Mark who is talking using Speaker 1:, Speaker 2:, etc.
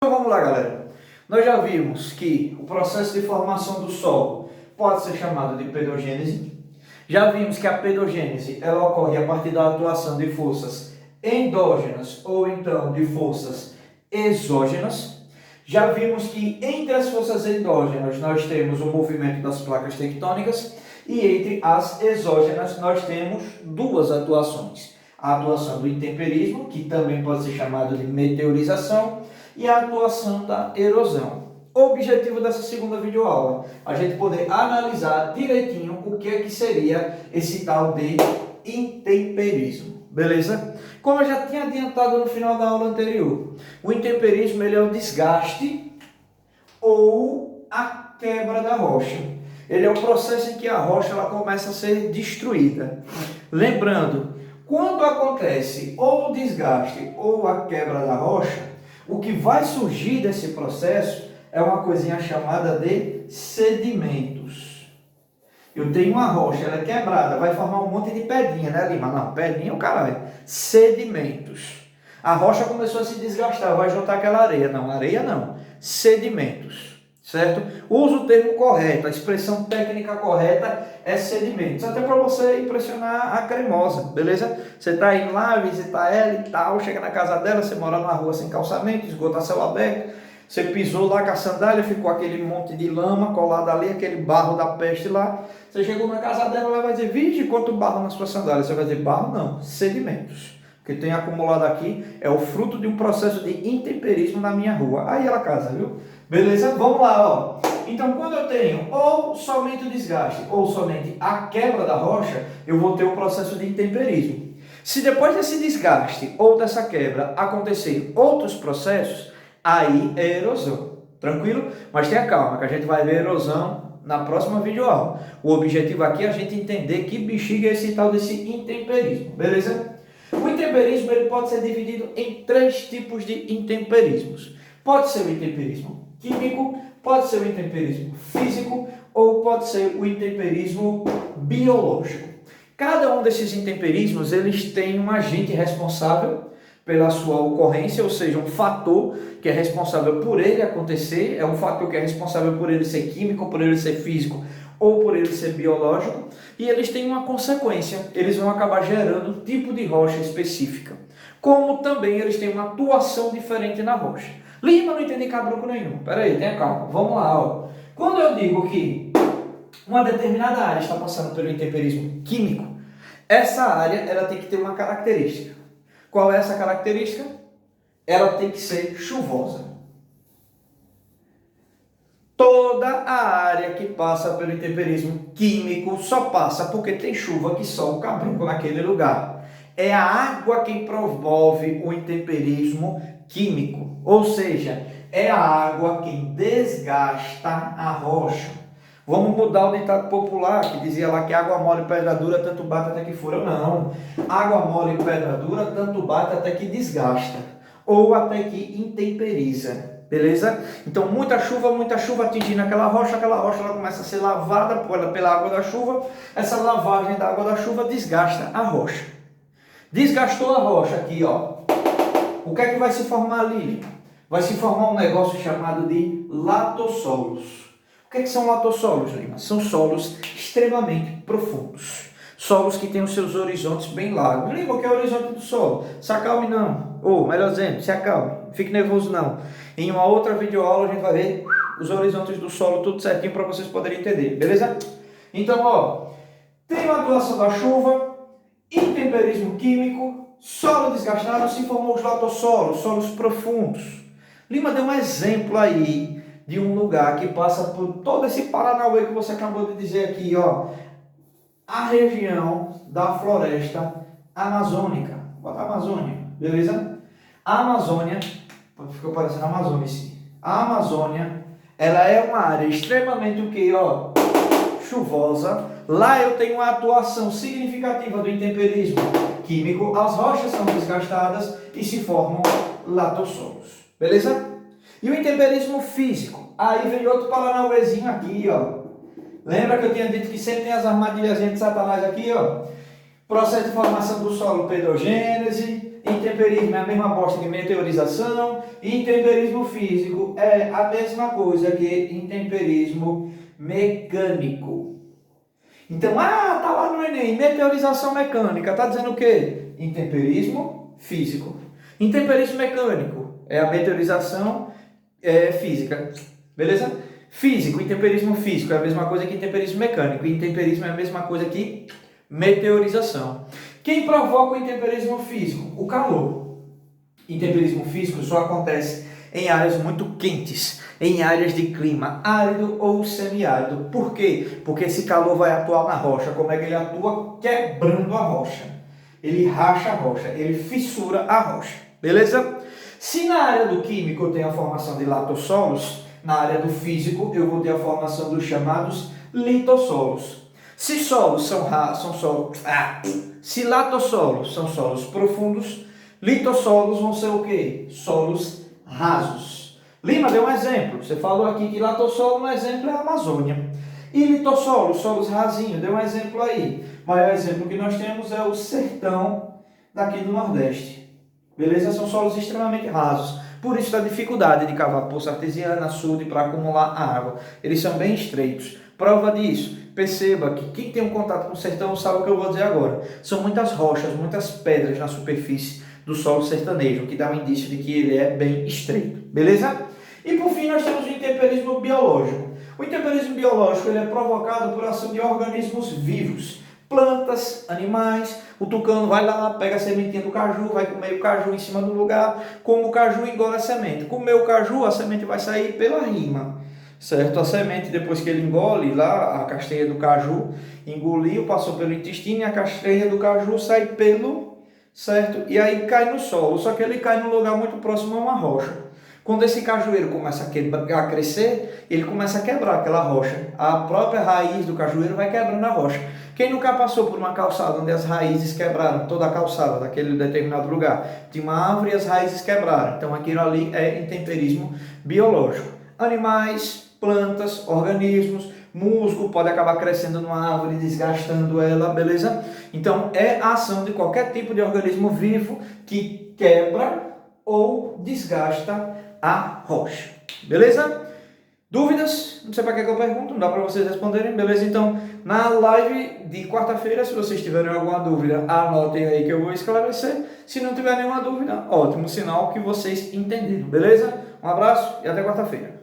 Speaker 1: Então vamos lá, galera. Nós já vimos que o processo de formação do solo pode ser chamado de pedogênese. Já vimos que a pedogênese ela ocorre a partir da atuação de forças endógenas ou então de forças exógenas. Já vimos que entre as forças endógenas nós temos o movimento das placas tectônicas e entre as exógenas nós temos duas atuações. A atuação do intemperismo, que também pode ser chamado de meteorização, e a atuação da erosão. O objetivo dessa segunda videoaula, a gente poder analisar direitinho o que é que seria esse tal de intemperismo, beleza? Como eu já tinha adiantado no final da aula anterior, o intemperismo ele é o desgaste ou a quebra da rocha. Ele é o processo em que a rocha ela começa a ser destruída. Lembrando, quando acontece ou o desgaste ou a quebra da rocha, o que vai surgir desse processo é uma coisinha chamada de sedimentos. Eu tenho uma rocha, ela é quebrada, vai formar um monte de pedrinha, né, Lima? Não, pedrinha é o caralho. Sedimentos. A rocha começou a se desgastar, vai juntar aquela areia. Não, areia não. Sedimentos, certo? Usa o termo correto, a expressão técnica correta é sedimentos. Até para você impressionar a cremosa, beleza? Você está indo lá, visitar ela e tal, chega na casa dela, você mora numa rua sem calçamento, esgoto a céu aberto, você pisou lá com a sandália, ficou aquele monte de lama colado ali, aquele barro da peste lá. Você chegou na casa dela, ela vai dizer, vige, quanto barro na sua sandália? Você vai dizer, barro não, sedimentos. O que tem acumulado aqui é o fruto de um processo de intemperismo na minha rua. Aí ela casa, viu? Beleza? Vamos lá, ó. Então, quando eu tenho ou somente o desgaste ou somente a quebra da rocha, eu vou ter o processo de intemperismo. Se depois desse desgaste ou dessa quebra acontecer outros processos, aí é erosão. Tranquilo? Mas tenha calma, que a gente vai ver erosão na próxima videoaula. O objetivo aqui é a gente entender que bexiga é esse tal desse intemperismo. Beleza? O intemperismo ele pode ser dividido em três tipos de intemperismos. Pode ser o intemperismo químico, pode ser o intemperismo físico ou pode ser o intemperismo biológico. Cada um desses intemperismos eles têm um agente responsável pela sua ocorrência, ou seja, um fator que é responsável por ele acontecer, é um fator que é responsável por ele ser químico, por ele ser físico ou por ele ser biológico, e eles têm uma consequência, eles vão acabar gerando um tipo de rocha específica, como também eles têm uma atuação diferente na rocha. Lima, não entendi cabruco nenhum, peraí, tenha calma, vamos lá, ó. Quando eu digo que uma determinada área está passando pelo intemperismo químico, essa área ela tem que ter uma característica. Qual é essa característica? Ela tem que ser chuvosa. Toda a área que passa pelo intemperismo químico só passa porque tem chuva que solta o cabrunco naquele lugar. É a água quem promove o intemperismo químico, ou seja, é a água quem desgasta a rocha. Vamos mudar o ditado popular que dizia lá que água mole e pedra dura tanto bate até que fura. Não, água mole e pedra dura tanto bate até que desgasta ou até que intemperiza. Beleza? Então, muita chuva atingindo aquela rocha ela começa a ser lavada pela água da chuva, essa lavagem da água da chuva desgasta a rocha. Desgastou a rocha aqui, ó. O que é que vai se formar ali? Vai se formar um negócio chamado de latossolos. O que é que são latossolos, Lima? São solos extremamente profundos. Solos que têm os seus horizontes bem largos. Lima, o que é o horizonte do solo? Se acalme não. Ou, melhor dizendo, se acalme. Não fique nervoso não. Em uma outra videoaula a gente vai ver os horizontes do solo tudo certinho para vocês poderem entender. Beleza? Então, ó. Tem a atuação da chuva, intemperismo químico, solo desgastado, se formou os latossolos, solos profundos. Lima deu um exemplo aí de um lugar que passa por todo esse Paranauê que você acabou de dizer aqui, ó. A região da floresta amazônica. Vou botar Amazônia, beleza? A Amazônia, ficou parecendo Amazônia sim. A Amazônia, ela é uma área extremamente o que, ó, chuvosa. Lá eu tenho uma atuação significativa do intemperismo químico. As rochas são desgastadas e se formam latossolos, beleza? E o intemperismo físico? Aí vem outro paranauêzinho aqui, ó. Lembra que eu tinha dito que sempre tem as armadilhas de Satanás aqui, ó? Processo de formação do solo, pedogênese, intemperismo é a mesma bosta que meteorização, intemperismo físico é a mesma coisa que intemperismo mecânico. Então, tá lá no Enem, meteorização mecânica, tá dizendo o quê? Intemperismo físico. Intemperismo mecânico é a meteorização física, beleza? Físico, intemperismo físico é a mesma coisa que intemperismo mecânico. Intemperismo é a mesma coisa que meteorização. Quem provoca o intemperismo físico? O calor. Intemperismo físico só acontece em áreas muito quentes, em áreas de clima árido ou semiárido. Por quê? Porque esse calor vai atuar na rocha. Como é que ele atua? Quebrando a rocha. Ele racha a rocha, ele fissura a rocha. Beleza? Se na área do químico eu tenho a formação de latossolos, na área do físico eu vou ter a formação dos chamados litossolos. Se solos são solos, se latossolos são solos profundos, litossolos vão ser o quê? Solos rasos. Lima deu um exemplo. Você falou aqui que latossolo, um exemplo é a Amazônia. E litossolo, solos rasinhos, deu um exemplo aí. O maior exemplo que nós temos é o sertão daqui do Nordeste. Beleza? São solos extremamente rasos. Por isso a dificuldade de cavar poça artesiana, açude para acumular água. Eles são bem estreitos. Prova disso, perceba que quem tem um contato com o sertão sabe o que eu vou dizer agora. São muitas rochas, muitas pedras na superfície do solo sertanejo, que dá um indício de que ele é bem estreito. Beleza? E por fim nós temos o intemperismo biológico. O intemperismo biológico ele é provocado por ação de organismos vivos. Plantas, animais, o tucano vai lá, pega a sementinha do caju, vai comer o caju em cima do lugar, come o caju e engole a semente. Comeu o caju, a semente vai sair pela rima, certo? A semente, depois que ele engole lá, a castanha do caju, engoliu, passou pelo intestino e a castanha do caju sai pelo, certo? E aí cai no solo, só que ele cai num lugar muito próximo a uma rocha. Quando esse cajueiro começa a crescer, ele começa a quebrar aquela rocha. A própria raiz do cajueiro vai quebrando a rocha. Quem nunca passou por uma calçada onde as raízes quebraram, toda a calçada daquele determinado lugar, tinha uma árvore e as raízes quebraram. Então aquilo ali é intemperismo biológico. Animais, plantas, organismos, musgo pode acabar crescendo numa árvore, desgastando ela, beleza? Então é a ação de qualquer tipo de organismo vivo que quebra ou desgasta a rocha. Beleza? Dúvidas? Não sei para que eu pergunto, não dá para vocês responderem, beleza? Então, na live de quarta-feira, se vocês tiverem alguma dúvida, anotem aí que eu vou esclarecer. Se não tiver nenhuma dúvida, ótimo, sinal que vocês entenderam, beleza? Um abraço e até quarta-feira.